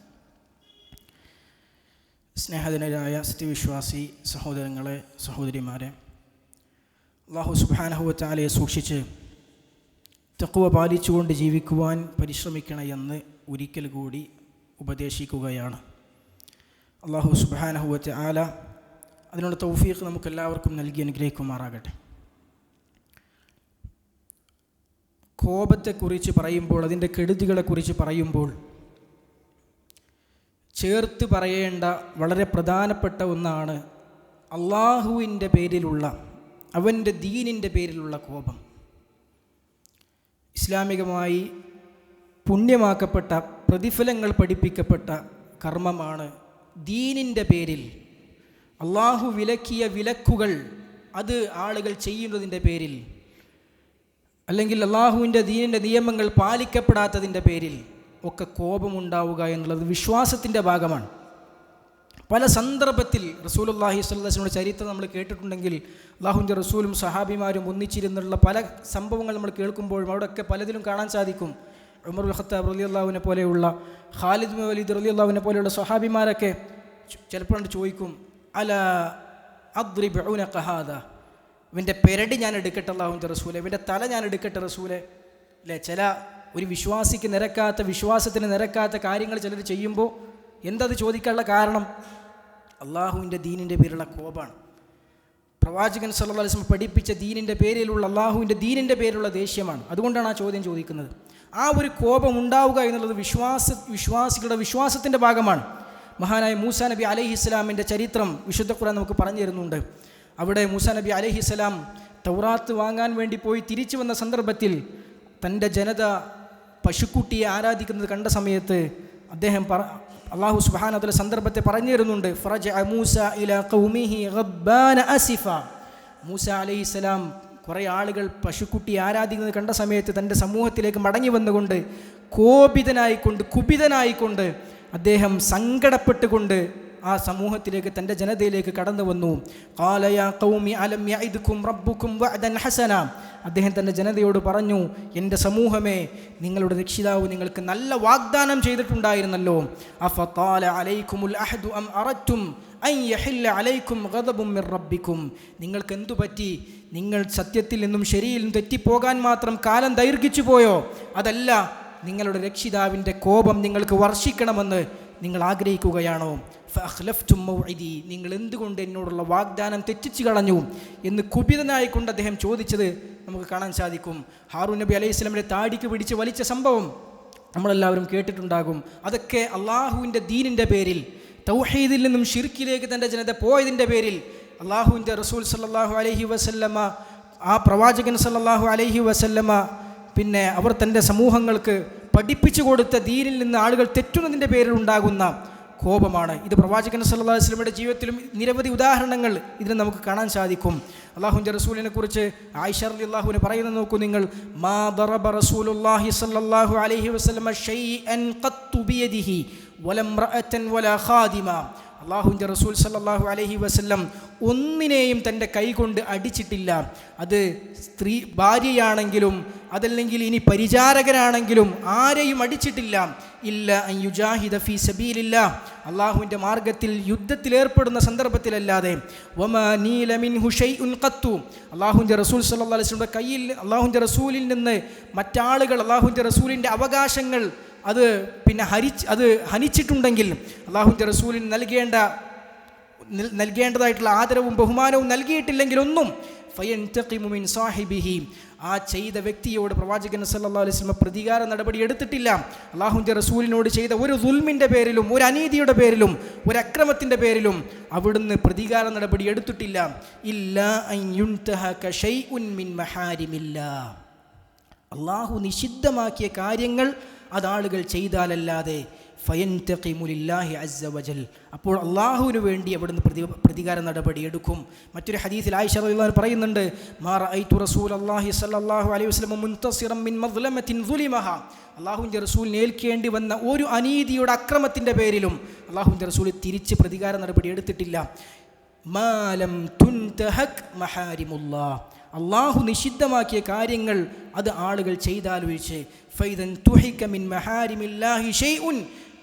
സ്നേഹധനരായ സത്യവിശ്വാസി സഹോദരങ്ങളെ, സഹോദരിമാരെ, അല്ലാഹു സുബ്ഹാനഹു വ തആലയെ സൂക്ഷിച്ച് തഖ്വ പാലിച്ചുകൊണ്ട് ജീവിക്കുവാൻ പരിശ്രമിക്കണമെന്ന് ഒരിക്കൽ കൂടി ഉപദേശിക്കുകയാണ്. അല്ലാഹു സുബ്ഹാനഹു വ തആല അതിനുള്ള തൗഫീഖ് നമുക്കെല്ലാവർക്കും നൽകി അനുഗ്രഹിക്കുമാറാകട്ടെ. കോപത്തെക്കുറിച്ച് പറയുമ്പോൾ, അതിൻ്റെ കെടുതികളെക്കുറിച്ച് പറയുമ്പോൾ ചേർത്ത് പറയേണ്ട വളരെ പ്രധാനപ്പെട്ട ഒന്നാണ് അള്ളാഹുവിൻ്റെ പേരിലുള്ള, അവൻ്റെ ദീനിൻ്റെ പേരിലുള്ള കോപം. ഇസ്ലാമികമായി പുണ്യമാക്കപ്പെട്ട, പ്രതിഫലങ്ങൾ പഠിപ്പിക്കപ്പെട്ട കർമ്മമാണ് ദീനിൻ്റെ പേരിൽ അള്ളാഹു വിലക്കിയ വിലക്കുകൾ അത് ആളുകൾ ചെയ്യുന്നതിൻ്റെ പേരിൽ, അല്ലെങ്കിൽ അള്ളാഹുവിൻ്റെ ദീനിൻ്റെ നിയമങ്ങൾ പാലിക്കപ്പെടാത്തതിൻ്റെ പേരിൽ ഒക്കെ കോപമുണ്ടാവുക എന്നുള്ളത് വിശ്വാസത്തിൻ്റെ ഭാഗമാണ്. പല സന്ദർഭത്തിൽ റസൂലുള്ളാഹി സ്വല്ലല്ലാഹു അലൈഹി വസല്ലമയുടെ ചരിത്രം നമ്മൾ കേട്ടിട്ടുണ്ടെങ്കിൽ, അള്ളാഹുവിൻ്റെ റസൂലും സഹാബിമാരും ഒന്നിച്ചിരുന്നുള്ള പല സംഭവങ്ങൾ നമ്മൾ കേൾക്കുമ്പോഴും അവിടെയൊക്കെ പലതിലും കാണാൻ സാധിക്കും. ഉമർ ഇബ്നുൽ ഖത്താബ് റളിയല്ലാഹുവിനെ പോലെയുള്ള, ഖാലിദ് ഇബ്നു വലീദ് റളിയല്ലാഹുവിനെ പോലെയുള്ള സഹാബിമാരൊക്കെ ചിലപ്പോൾ ചോദിക്കും, അല അദ്രിബ് ഉനഖ ഹാദാ, ഇവൻ്റെ പെരടി ഞാൻ എടുക്കട്ടെ അല്ലാഹുവിൻ്റെ റസൂലെ, ഇവൻ്റെ തല ഞാൻ എടുക്കട്ടെ റസൂലെ. അല്ലേ, ചില ഒരു വിശ്വാസിക്ക് നിരക്കാത്ത, വിശ്വാസത്തിന് നിരക്കാത്ത കാര്യങ്ങൾ ചിലർ ചെയ്യുമ്പോൾ എന്തത് ചോദിക്കാനുള്ള കാരണം? അള്ളാഹുവിൻ്റെ ദീനിൻ്റെ പേരിലുള്ള കോപമാണ്. പ്രവാചകൻ സല്ലല്ലാഹു അലൈഹി വസല്ലം പഠിപ്പിച്ച ദീനിൻ്റെ പേരിലുള്ള, അള്ളാഹുവിൻ്റെ ദീനിൻ്റെ പേരിലുള്ള ദേഷ്യമാണ്. അതുകൊണ്ടാണ് ആ ചോദ്യം ചോദിക്കുന്നത്. ആ ഒരു കോപം ഉണ്ടാവുക എന്നുള്ളത് വിശ്വാസികളുടെ വിശ്വാസത്തിൻ്റെ ഭാഗമാണ്. മഹാനായ മൂസാ നബി അലൈഹിസ്സലാമിൻ്റെ ചരിത്രം വിശുദ്ധ ഖുർആൻ നമുക്ക് പറഞ്ഞു തരുന്നുണ്ട്. അവിടെ മൂസാ നബി അലൈഹിസ്സലാം തൗറാത്ത് വാങ്ങാൻ വേണ്ടി പോയി തിരിച്ചു വന്ന സന്ദർഭത്തിൽ തൻ്റെ ജനത പശുക്കുട്ടിയെ ആരാധിക്കുന്നത് കണ്ട സമയത്ത് അദ്ദേഹം അല്ലാഹു സുബ്ഹാനഹു വ തആല സന്ദർഭത്തെ പറഞ്ഞു തരുന്നുണ്ട്. ഫറജഅ മൂസ ഇലാ ഖൗമിഹി ഗബ്ബാന അസിഫ, മൂസ അലൈഹിസ്സലാം കുറേ ആളുകൾ പശുക്കുട്ടിയെ ആരാധിക്കുന്നത് കണ്ട സമയത്ത് തൻ്റെ സമൂഹത്തിലേക്ക് മടങ്ങി വന്നുകൊണ്ട് കോപിതനായിക്കൊണ്ട്, കുപിതനായിക്കൊണ്ട്, അദ്ദേഹം സങ്കടപ്പെട്ടുകൊണ്ട് ആ സമൂഹത്തിലേക്ക്, തൻ്റെ ജനതയിലേക്ക് കടന്നു വന്നു. ഖാല യാ ഖൗമി അലം യഇദ്കും റബ്ബുക്കും വഅദൻ ഹസന, അദ്ദേഹം തൻ്റെ ജനതയോട് പറഞ്ഞു, എൻ്റെ സമൂഹമേ, നിങ്ങളുടെ രക്ഷിതാവ് നിങ്ങൾക്ക് നല്ല വാഗ്ദാനം ചെയ്തിട്ടുണ്ടായിരുന്നല്ലോ. അഫതാല അലൈക്കുമുൽ അഹ്ദു അം അറദ്തും അൻ യഹില്ല അലൈക്കും ഗദബും മിർ റബ്ബിക്കും, നിങ്ങൾക്ക് എന്തു പറ്റി? നിങ്ങൾ സത്യത്തിൽ നിന്നും ശരിയിൽ നിന്നും തെറ്റിപ്പോകാൻ മാത്രം കാലം ദൈർഘിച്ചു പോയോ? അതല്ല, നിങ്ങളുടെ രക്ഷിതാവിൻ്റെ കോപം നിങ്ങൾക്ക് വർഷിക്കണമെന്ന് നിങ്ങൾ ആഗ്രഹിക്കുകയാണോ? ഫഅഖ്ലഫ്തും മൗഇദി, നിങ്ങൾ എന്തുകൊണ്ട് എന്നോടുള്ള വാഗ്ദാനം തെറ്റിച്ചു കളഞ്ഞു എന്ന് കുപിതനായിക്കൊണ്ട് അദ്ദേഹം ചോദിച്ചത് നമുക്ക് കാണാൻ സാധിക്കും. ഹാറൂൻ നബി അലൈഹി സ്വലാമിൻ്റെ താടിക്ക് പിടിച്ച് വലിച്ച സംഭവം നമ്മളെല്ലാവരും കേട്ടിട്ടുണ്ടാകും. അതൊക്കെ അള്ളാഹുവിൻ്റെ ദീനിൻ്റെ പേരിൽ, തൗഹീദിൽ നിന്നും ശിർക്കിലേക്ക് തൻ്റെ ജനത പോയതിൻ്റെ പേരിൽ അള്ളാഹുവിൻ്റെ റസൂൽ സല്ലല്ലാഹു അലൈഹി വസല്ലമ, ആ പ്രവാചകൻ സല്ലല്ലാഹു അലൈഹി വസല്ലമ, പിന്നെ അവർ തൻ്റെ സമൂഹങ്ങൾക്ക് പഠിപ്പിച്ചു കൊടുത്ത ദീനിൽ നിന്ന് ആളുകൾ തെറ്റുന്നതിൻ്റെ പേരിൽ ഉണ്ടാകുന്ന കോപമാണ് ഇത്. പ്രവാചകൻ സല്ലല്ലാഹു അലൈഹി വസല്ലമയുടെ ജീവിതത്തിലും നിരവധി ഉദാഹരണങ്ങൾ ഇതിന് നമുക്ക് കാണാൻ സാധിക്കും. അല്ലാഹുവിൻ്റെ റസൂലിനെ കുറിച്ച് ആയിഷ റളിയല്ലാഹു അൻഹ പറയുന്നത് നോക്കൂ നിങ്ങൾ. മാ ദറബ റസൂലുള്ളാഹി സല്ലല്ലാഹു അലൈഹി വസല്ലമ ഷൈഅൻ ഖത്തു ബിയദിഹി വല ഇംറഅതൻ വല ഖാദിമ, അള്ളാഹുവിൻ്റെ റസൂൽ സല്ലല്ലാഹു അലൈഹി വസല്ലം ഒന്നിനെയും തൻ്റെ കൈകൊണ്ട് അടിച്ചിട്ടില്ല. അത് സ്ത്രീ ഭാര്യയാണെങ്കിലും അതല്ലെങ്കിൽ ഇനി പരിചാരകരാണെങ്കിലും ആരെയും അടിച്ചിട്ടില്ല. ഇല്ല അൻ യുജാഹിദ ഫീ സബീലില്ലാ, അള്ളാഹുവിൻ്റെ മാർഗത്തിൽ യുദ്ധത്തിലേർപ്പെടുന്ന സന്ദർഭത്തിലല്ലാതെ. വമാ നീല മിൻഹു ഷൈഉൻ ഖത്തു, അള്ളാഹുവിൻ്റെ റസൂൽ സല്ലല്ലാഹു അലൈഹി വസല്ലം കയ്യിൽ അള്ളാഹുവിൻ്റെ റസൂലിൽ നിന്ന് മറ്റാളുകൾ അള്ളാഹുവിൻ്റെ റസൂലിൻ്റെ അവകാശങ്ങൾ അത് ഹനിച്ചിട്ടുണ്ടെങ്കിൽ അള്ളാഹുവിൻ്റെ റസൂലിന് നൽകേണ്ടതായിട്ടുള്ള ആദരവും ബഹുമാനവും നൽകിയിട്ടില്ലെങ്കിൽ ഒന്നും ഫയൻതഖിമു മിൻ സാഹിബിഹി, ആ ചെയ്ത വ്യക്തിയോട് പ്രവാചകൻ സല്ലല്ലാഹു അലൈഹി വസല്ലം പ്രതികാര നടപടി എടുത്തിട്ടില്ല. അള്ളാഹുവിൻ്റെ റസൂലിനോട് ചെയ്ത ഒരു ദുൽമിൻ്റെ പേരിലും ഒരു അനീതിയുടെ പേരിലും ഒരു അക്രമത്തിൻ്റെ പേരിലും അവിടുന്ന് പ്രതികാര നടപടി എടുത്തിട്ടില്ല. ഇല്ലാ അൻ യുൻതഹക ശൈഉൻ മിൻ മഹാരിമില്ലാ, അള്ളാഹു നിഷിദ്ധമാക്കിയ കാര്യങ്ങൾ അതാളുകൾ ചെയ്താലല്ലാതെ. ഫയൻതഖിമു ലില്ലാഹി അസ്സ വജൽ, അപ്പോൾ അള്ളാഹുവിന് വേണ്ടി അവിടുന്ന് പ്രതികാര നടപടി എടുക്കും. മറ്റൊരു ഹദീസിൽ ആയിഷ റളിയല്ലാഹു അൻഹ പറയുന്നുണ്ട്, മാ റഅയ്തു റസൂലല്ലാഹി സ്വല്ലല്ലാഹു അലൈഹി വസല്ലം മുൻതസിറൻ മിൻ മദ്ലമത്തിൻ ദുലിമഹ, അള്ളാഹുവിൻ്റെ റസൂലിന് ഏൽക്കേണ്ടി വന്ന ഒരു അനീതിയുടെ അക്രമത്തിൻ്റെ പേരിലും അള്ളാഹുവിൻ്റെ റസൂൽ തിരിച്ച് പ്രതികാര നടപടി എടുത്തിട്ടില്ല. മാ ലം തുൻതഹക് മഹാരിമുല്ലാഹ്, അള്ളാഹു നിഷിദ്ധമാക്കിയ കാര്യങ്ങൾ അത് ആളുകൾ ചെയ്താലൊഴിച്ച്. ഫൈദൻ തുഹിക മിൻ മഹാരിമില്ലാഹി ഷൈഉൻ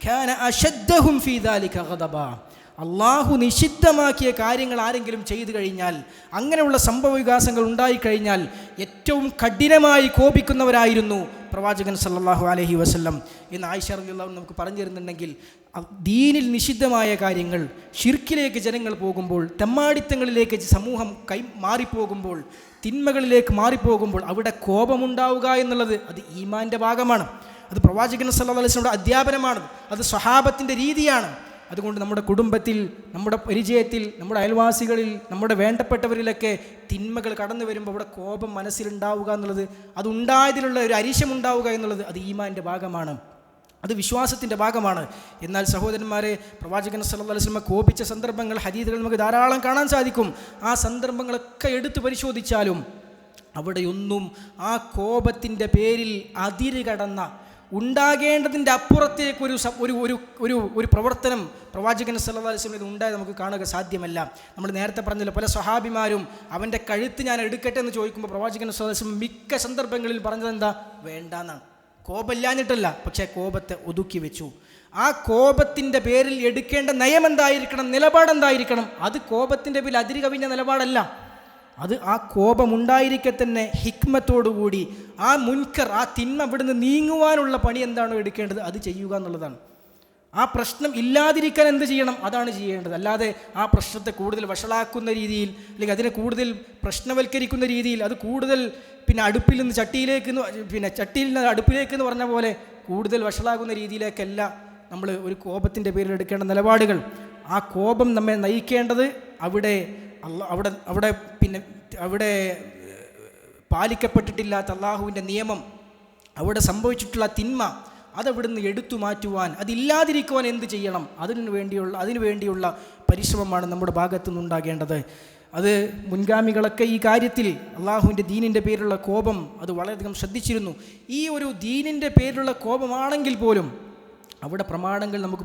കാന അശദ്ദഹും ഫീ ദാലിക ഗദബാ, അള്ളാഹു നിഷിദ്ധമാക്കിയ കാര്യങ്ങൾ ആരെങ്കിലും ചെയ്തു കഴിഞ്ഞാൽ, അങ്ങനെയുള്ള സംഭവ വികാസങ്ങൾ ഉണ്ടായിക്കഴിഞ്ഞാൽ ഏറ്റവും കഠിനമായി കോപിക്കുന്നവരായിരുന്നു പ്രവാചകൻ സല്ലല്ലാഹു അലൈഹി വസല്ലം എന്ന് ആയിഷ റളിയല്ലാഹു അൻഹ നമുക്ക് പറഞ്ഞു തരുന്നുണ്ടെങ്കിൽ, ദീനിൽ നിഷിദ്ധമായ കാര്യങ്ങൾ, ഷിർക്കിലേക്ക് ജനങ്ങൾ പോകുമ്പോൾ, തെമ്മാടിത്തങ്ങളിലേക്ക് സമൂഹം മാറിപ്പോകുമ്പോൾ, തിന്മകളിലേക്ക് മാറിപ്പോകുമ്പോൾ അവിടെ കോപമുണ്ടാവുക എന്നുള്ളത് അത് ഈമാൻ്റെ ഭാഗമാണ്. അത് പ്രവാചകൻ സല്ലല്ലാഹു അലൈഹി വസല്ലമയുടെ അധ്യാപനമാണ്. അത് സ്വഹാബത്തിൻ്റെ രീതിയാണ്. അതുകൊണ്ട് നമ്മുടെ കുടുംബത്തിൽ, നമ്മുടെ പരിചയത്തിൽ, നമ്മുടെ അയൽവാസികളിൽ, നമ്മുടെ വേണ്ടപ്പെട്ടവരിലൊക്കെ തിന്മകൾ കടന്നു വരുമ്പോൾ അവിടെ കോപം മനസ്സിലുണ്ടാവുക എന്നുള്ളത്, അതുണ്ടായതിലുള്ള ഒരു അരിശമുണ്ടാവുക എന്നുള്ളത് അത് ഈമാൻ്റെ ഭാഗമാണ്, അത് വിശ്വാസത്തിൻ്റെ ഭാഗമാണ്. എന്നാൽ സഹോദരന്മാരെ, പ്രവാചകൻ സല്ലല്ലാഹു അലൈഹി വസല്ലം കോപിച്ച സന്ദർഭങ്ങൾ ഹദീസുകൾ നമുക്ക് ധാരാളം കാണാൻ സാധിക്കും. ആ സന്ദർഭങ്ങളൊക്കെ എടുത്തു പരിശോധിച്ചാലും അവിടെയൊന്നും ആ കോപത്തിൻ്റെ പേരിൽ അതിര് കടന്ന, ഉണ്ടാകേണ്ടതിൻ്റെ അപ്പുറത്തേക്ക് ഒരു പ്രവർത്തനം പ്രവാചകൻ സല്ലല്ലാഹു അലൈഹി വസല്ലം ഉണ്ടായത് നമുക്ക് കാണുക സാധ്യമല്ല. നമ്മൾ നേരത്തെ പറഞ്ഞല്ലോ, പല സ്വഹാബിമാരും അവൻ്റെ കഴുത്ത് ഞാൻ എടുക്കട്ടെ എന്ന് ചോദിക്കുമ്പോൾ പ്രവാചകൻ സല്ലല്ലാഹു അലൈഹി വസല്ലം മിക്ക സന്ദർഭങ്ങളിൽ പറഞ്ഞത് എന്താ? വേണ്ടാന്നാണ്. കോപമില്ലാഞ്ഞിട്ടല്ല, പക്ഷേ കോപത്തെ ഒതുക്കി വെച്ചു. ആ കോപത്തിൻ്റെ പേരിൽ എടുക്കേണ്ട നയം എന്തായിരിക്കണം, നിലപാടെന്തായിരിക്കണം? അത് കോപത്തിൻ്റെ പേരിൽ അതിര് കവിഞ്ഞ നിലപാടല്ല. അത് ആ കോപമുണ്ടായിരിക്കെ തന്നെ ഹിക്മത്തോടുകൂടി ആ മുൻകർ, ആ തിന്മ ഇവിടുന്ന് നീങ്ങുവാനുള്ള പണി എന്താണോ എടുക്കേണ്ടത് അത് ചെയ്യുക എന്നുള്ളതാണ്. ആ പ്രശ്നം ഇല്ലാതിരിക്കാൻ എന്ത് ചെയ്യണം അതാണ് ചെയ്യേണ്ടത്. അല്ലാതെ ആ പ്രശ്നത്തെ കൂടുതൽ വഷളാക്കുന്ന രീതിയിൽ, അല്ലെങ്കിൽ അതിനെ കൂടുതൽ പ്രശ്നവൽക്കരിക്കുന്ന രീതിയിൽ, അത് കൂടുതൽ അടുപ്പിൽ നിന്ന് ചട്ടിയിലേക്ക്, ചട്ടിയിൽ നിന്ന് അടുപ്പിലേക്ക് എന്ന് പറഞ്ഞ പോലെ കൂടുതൽ വഷളാകുന്ന രീതിയിലേക്കല്ല നമ്മൾ ഒരു കോപത്തിൻ്റെ പേരിൽ എടുക്കേണ്ട നിലപാടുകൾ. ആ കോപം നമ്മെ നയിക്കേണ്ടത് അവിടെ പാലിക്കപ്പെട്ടിട്ടില്ലാത്ത അള്ളാഹുവിൻ്റെ നിയമം, അവിടെ സംഭവിച്ചിട്ടുള്ള തിന്മ അതവിടുന്ന് എടുത്തു മാറ്റുവാൻ, അതില്ലാതിരിക്കുവാൻ എന്ത് ചെയ്യണം, അതിനു വേണ്ടിയുള്ള പരിശ്രമമാണ് നമ്മുടെ ഭാഗത്തു നിന്നുണ്ടാകേണ്ടത്. അത് മുൻഗാമികളൊക്കെ ഈ കാര്യത്തിൽ അള്ളാഹുവിൻ്റെ ദീനിൻ്റെ പേരിലുള്ള കോപം അത് വളരെയധികം ശ്രദ്ധിച്ചിരുന്നു. ഈ ഒരു ദീനിൻ്റെ പേരിലുള്ള കോപമാണെങ്കിൽ പോലും അവിടെ പ്രമാണങ്ങൾ നമുക്ക്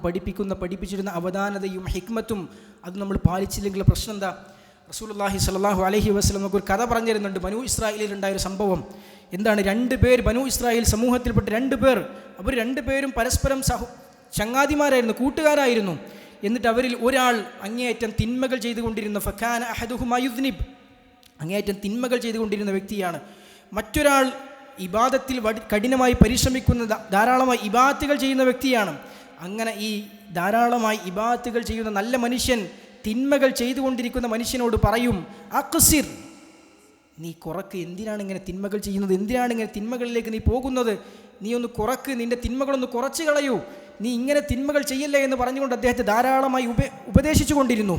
പഠിപ്പിച്ചിരുന്ന അവധാനതയും ഹിക്മത്തും അത് നമ്മൾ പാലിച്ചില്ലെങ്കിൽ പ്രശ്നം എന്താ? റസൂലുള്ളാഹി സ്വല്ലല്ലാഹു അലൈഹി വസല്ലം നമുക്കൊരു കഥ പറഞ്ഞു തരുന്നുണ്ട്. ബനൂ ഇസ്രായേലിലുണ്ടായൊരു സംഭവം എന്താണ്? 2 പേർ, ബനൂ ഇസ്രായേൽ സമൂഹത്തിൽപ്പെട്ട 2 പേർ, അവർ 2 പേരും പരസ്പരം ചങ്ങാതിമാരായിരുന്നു, കൂട്ടുകാരായിരുന്നു. എന്നിട്ട് അവരിൽ ഒരാൾ അങ്ങേയറ്റം തിന്മകൾ ചെയ്തുകൊണ്ടിരുന്ന, ഫകാന അഹദുഹുമാ യുദ്നിബ്, അങ്ങേയറ്റം തിന്മകൾ ചെയ്തുകൊണ്ടിരുന്ന വ്യക്തിയാണ്. മറ്റൊരാൾ ഇബാദത്തിൽ കഠിനമായി പരിശ്രമിക്കുന്ന, ധാരാളമായി ഇബാദത്തുകൾ ചെയ്യുന്ന വ്യക്തിയാണ്. അങ്ങനെ ഈ ധാരാളമായി ഇബാദത്തുകൾ ചെയ്യുന്ന നല്ല മനുഷ്യൻ തിന്മകൾ ചെയ്തുകൊണ്ടിരിക്കുന്ന മനുഷ്യനോട് പറയും, അഖ്സിർ, നീ കുറക്ക്, എന്തിനാണ് ഇങ്ങനെ തിന്മകൾ ചെയ്യുന്നത്, എന്തിനാണ് ഇങ്ങനെ തിന്മകളിലേക്ക് നീ പോകുന്നത്, നീ ഒന്ന് കുറക്ക്, നിൻ്റെ തിന്മകളൊന്ന് കുറച്ച് കളയൂ, നീ ഇങ്ങനെ തിന്മകൾ ചെയ്യല്ലേ എന്ന് പറഞ്ഞുകൊണ്ട് അദ്ദേഹത്തെ ധാരാളമായി ഉപദേശിച്ചു കൊണ്ടിരുന്നു.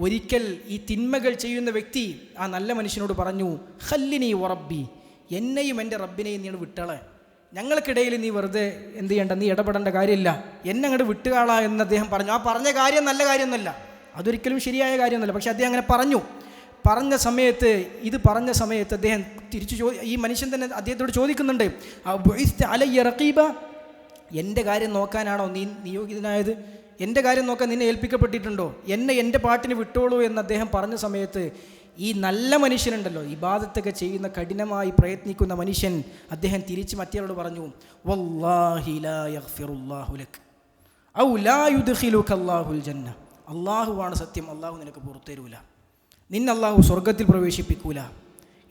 ഒരിക്കൽ ഈ തിന്മകൾ ചെയ്യുന്ന വ്യക്തി ആ നല്ല മനുഷ്യനോട് പറഞ്ഞു, ഖല്ലിനി വറബ്ബി, എന്നെയും എൻ്റെ റബ്ബിനെയും നീ വിട്ടളെ, ഞങ്ങൾക്കിടയിൽ നീ വെറുതെ എന്ത് ചെയ്യേണ്ട, നീ ഇടപെടേണ്ട കാര്യമില്ല, എന്നെ അങ്ങോട്ട് വിട്ടുകാളാ എന്ന് അദ്ദേഹം പറഞ്ഞു. ആ പറഞ്ഞ കാര്യം നല്ല കാര്യമൊന്നുമല്ല, അതൊരിക്കലും ശരിയായ കാര്യമൊന്നുമല്ല. പക്ഷെ അദ്ദേഹം അങ്ങനെ പറഞ്ഞ സമയത്ത് അദ്ദേഹം തിരിച്ചു ഈ മനുഷ്യൻ തന്നെ അദ്ദേഹത്തോട് ചോദിക്കുന്നുണ്ട്, അലയ്യ റഖീബ, എൻ്റെ കാര്യം നോക്കാനാണോ നീ നിയോഗിതനായത് എൻ്റെ കാര്യം നോക്കാൻ നിന്നെ ഏൽപ്പിക്കപ്പെട്ടിട്ടുണ്ടോ? എന്നെ എൻ്റെ പാട്ടിന് വിട്ടോളൂ എന്ന് അദ്ദേഹം പറഞ്ഞ സമയത്ത് ഈ നല്ല മനുഷ്യനുണ്ടല്ലോ, ഇബാദത്തൊക്കെ ചെയ്യുന്ന കഠിനമായി പ്രയത്നിക്കുന്ന മനുഷ്യൻ, അദ്ദേഹം തിരിച്ച് മറ്റേയാളോട് പറഞ്ഞു, വല്ലാഹി ലാ യഗ്ഫിറുല്ലാഹു ലക് ഔ ലാ യുദ്ഖിലുക അല്ലാഹുൽ ജന്ന. അള്ളാഹുവാണ് സത്യം, അള്ളാഹു നിനക്ക് പുറത്തു തരൂല, നിന്നെ അള്ളാഹു സ്വർഗത്തിൽ പ്രവേശിപ്പിക്കൂല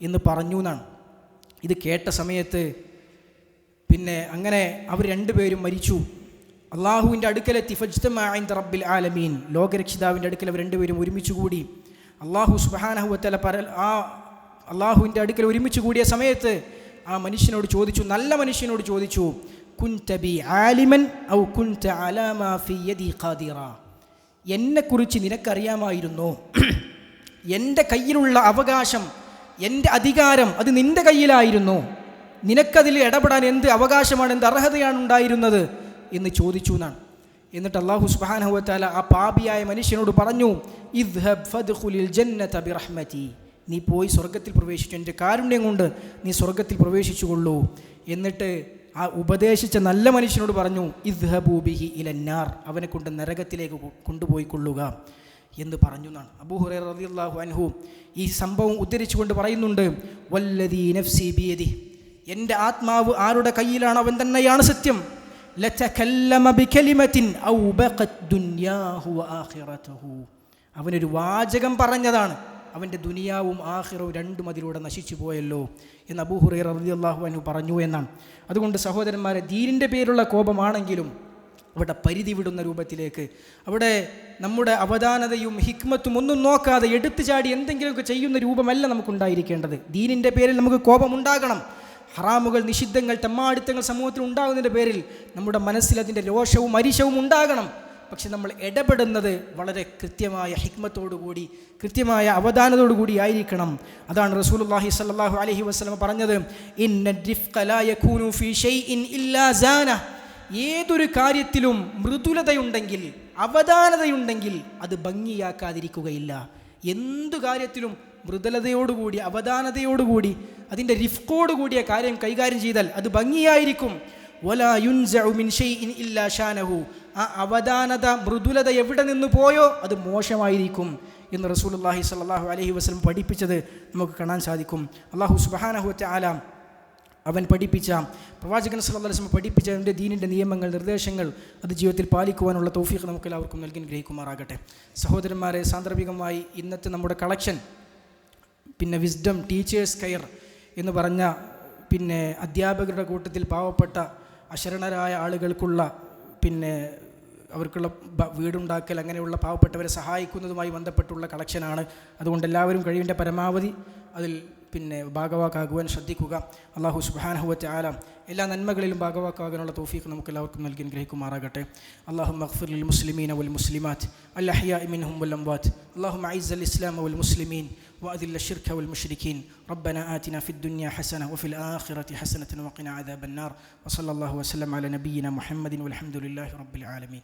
എന്ന് പറഞ്ഞു എന്നാണ്. ഇത് കേട്ട സമയത്ത് പിന്നെ അങ്ങനെ അവർ രണ്ടുപേരും മരിച്ചു. അള്ളാഹുവിൻ്റെ അടുക്കലെത്തി. ഫജ്തമഅ ഇൻദ റബ്ബിൽ ആലമീൻ, ലോകരക്ഷിതാവിൻ്റെ അടുക്കൽ അവർ രണ്ടുപേരും ഒരുമിച്ച് കൂടി. അള്ളാഹു സുബ്ഹാനഹു വ തആല അള്ളാഹുവിൻ്റെ അടുക്കൽ ഒരുമിച്ച് കൂടിയ സമയത്ത് ആ മനുഷ്യനോട് ചോദിച്ചു, നല്ല മനുഷ്യനോട് ചോദിച്ചു, കുൻത ബി ആലിമൻ ഔ കുൻത അലാ മാ ഫി യദി ഖാദിറ. എന്നെക്കുറിച്ച് നിനക്കറിയാമായിരുന്നോ? എൻ്റെ കയ്യിലുള്ള അവകാശം, എൻ്റെ അധികാരം അത് നിൻ്റെ കയ്യിലായിരുന്നോ? നിനക്കതിൽ ഇടപെടാൻ എന്ത് അവകാശമാണ്, എന്ത് അർഹതയാണ് ഉണ്ടായിരുന്നത് എന്ന് ചോദിച്ചു എന്നാണ്. എന്നിട്ട് അല്ലാഹു സുബ്ഹാനഹു വ തആല ആ പാപിയായ മനുഷ്യനോട് പറഞ്ഞു, ഇദ്ഹബ് ഫദ്ഖുലിൽ ജന്നത ബിറഹ്മതി. നീ പോയി സ്വർഗത്തിൽ പ്രവേശിച്ചു, എൻ്റെ കാരുണ്യം കൊണ്ട് നീ സ്വർഗത്തിൽ പ്രവേശിച്ചു കൊള്ളൂ. എന്നിട്ട് ആ ഉപദേശിച്ച നല്ല മനുഷ്യനോട് പറഞ്ഞു, ഇദ്ഹബൂ ബിഹി ഇലന്നാർ, അവനെ കൊണ്ട് നരകത്തിലേക്ക് കൊണ്ടുപോയി കൊള്ളുക എന്ന് പറഞ്ഞു എന്നാണ്. അബൂ ഹുറൈറ റളിയല്ലാഹു അൻഹു ഈ സംഭവം ഉദ്ധരിച്ചുകൊണ്ട് പറയുന്നുണ്ട്, വല്ലദീ നഫ്സി ബിയദി, എൻ്റെ ആത്മാവ് ആരുടെ കയ്യിലാണ് അവൻ തന്നെയാണ് സത്യം, ലതകല്ലമ ബികലിമത്തിൻ ഔ ബഖത് ദുനിയാഹു വആഖിറതുഹു. അവനൊരു വാചകം പറഞ്ഞതാണ്, അവൻ്റെ ദുനിയാവും ആഖിറവും രണ്ടും അതിലൂടെ നശിച്ചു പോയല്ലോ എന്ന് അബൂ ഹുറൈറ റളിയല്ലാഹു അൻഹു പറഞ്ഞു എന്നാണ്. അതുകൊണ്ട് സഹോദരന്മാരെ, ദീനിൻ്റെ പേരുള്ള കോപമാണെങ്കിലും അവിടെ പരിധി വിടുന്ന രൂപത്തിലേക്ക്, അവിടെ നമ്മുടെ അവധാനതയും ഹിക്മത്തും ഒന്നും നോക്കാതെ എടുത്തു ചാടി എന്തെങ്കിലുമൊക്കെ ചെയ്യുന്ന രൂപമല്ല നമുക്കുണ്ടായിരിക്കേണ്ടത്. ദീനിൻ്റെ പേരിൽ നമുക്ക് കോപമുണ്ടാകണം. ഹറാമുകൾ, നിഷിദ്ധങ്ങൾ, തെമ്മാടിത്തങ്ങൾ സമൂഹത്തിൽ ഉണ്ടാകുന്നതിൻ്റെ പേരിൽ നമ്മുടെ മനസ്സിൽ അതിൻ്റെ രോഷവും അരിശവും ഉണ്ടാകണം. പക്ഷെ നമ്മൾ ഇടപെടുന്നത് വളരെ കൃത്യമായ ഹിക്മത്തോടുകൂടി, കൃത്യമായ അവധാനത്തോടുകൂടി ആയിരിക്കണം. അതാണ് റസൂലുള്ളാഹി സ്വല്ലല്ലാഹു അലൈഹി വസല്ലം പറഞ്ഞത്, ഇന്ന റിഫ്ഖ ലാ യകൂനു ഫീ ഷൈഇൻ ഇല്ലാ സാന. ഏതൊരു കാര്യത്തിലും മൃദുലതയുണ്ടെങ്കിൽ, അവധാനതയുണ്ടെങ്കിൽ അത് ഭംഗിയാക്കാതിരിക്കുകയില്ല. എന്തു കാര്യത്തിലും മൃദുലതയോടുകൂടി, അവധാനതയോടുകൂടി, അതിൻ്റെ റിഫ്ഖോടുകൂടിയ കാര്യം കൈകാര്യം ചെയ്താൽ അത് ഭംഗിയായിരിക്കും. വലാ യുൻസഉ മിൻ ഷൈഇൻ ഇല്ലാ ഷാനഹു. ആ അവധാനത, മൃദുലത എവിടെ നിന്ന് പോയോ അത് മോശമായിരിക്കും എന്ന് റസൂലുള്ളാഹി സ്വല്ലല്ലാഹു അലൈഹി വസല്ലം പഠിപ്പിച്ചത് നമുക്ക് കാണാൻ സാധിക്കും. അല്ലാഹു സുബ്ഹാനഹു വ തആല അവൻ പഠിപ്പിച്ച, പ്രവാചകൻ സല്ലല്ലാഹു അലൈഹി വസല്ലം പഠിപ്പിച്ച അവൻ്റെ ദീനിൻ്റെ നിയമങ്ങൾ, നിർദ്ദേശങ്ങൾ അത് ജീവിതത്തിൽ പാലിക്കുവാനുള്ള തൗഫീഖ് നമുക്ക് എല്ലാവർക്കും നൽകി ഗ്രഹിക്കുമാറാകട്ടെ. സഹോദരന്മാരെ, സാന്ദർഭികമായി ഇന്നത്തെ നമ്മുടെ കളക്ഷൻ, പിന്നെ വിസ്ഡം ടീച്ചേഴ്സ് കെയർ എന്ന് പറഞ്ഞ പിന്നെ അധ്യാപകരുടെ കൂട്ടത്തിൽ പാവപ്പെട്ട അശരണരായ ആളുകൾക്കുള്ള പിന്നെ അവർക്കുള്ള വീടുണ്ടാക്കൽ, അങ്ങനെയുള്ള പാവപ്പെട്ടവരെ സഹായിക്കുന്നതുമായി ബന്ധപ്പെട്ടുള്ള കളക്ഷനാണ്. അതുകൊണ്ട് എല്ലാവരും കഴിവിൻ്റെ പരമാവധി അതിൽ പിന്നെ ഭാഗവാക്കാകുവാൻ ശ്രദ്ധിക്കുക. അല്ലാഹു സുബ്ഹാനഹു വ തആല എല്ലാ നന്മകളിലും ഭാഗവാക്കാകാനുള്ള തൗഫീഖ് നമുക്ക് എല്ലാവർക്കും നൽകി ഗ്രഹിക്കുമാറാകട്ടെ. അല്ലാഹുമ്മ അഗ്ഫിർ ലിൽ മുസ്ലിമീന വൽ മുസ്ലിമാത്ത് അൽ അഹ്യാഇ മിൻഹും വൽ അംവാത്ത്. അല്ലാഹുമ്മ അഇസ്സൽ ഇസ്ലാമ വൽ മുസ്ലിമീൻ وأذل الشرك والمشركين. ربنا آتنا في الدنيا حسنة وفي الآخرة حسنة وقنا عذاب النار. وصلى الله وسلم على نبينا محمد والحمد لله رب العالمين.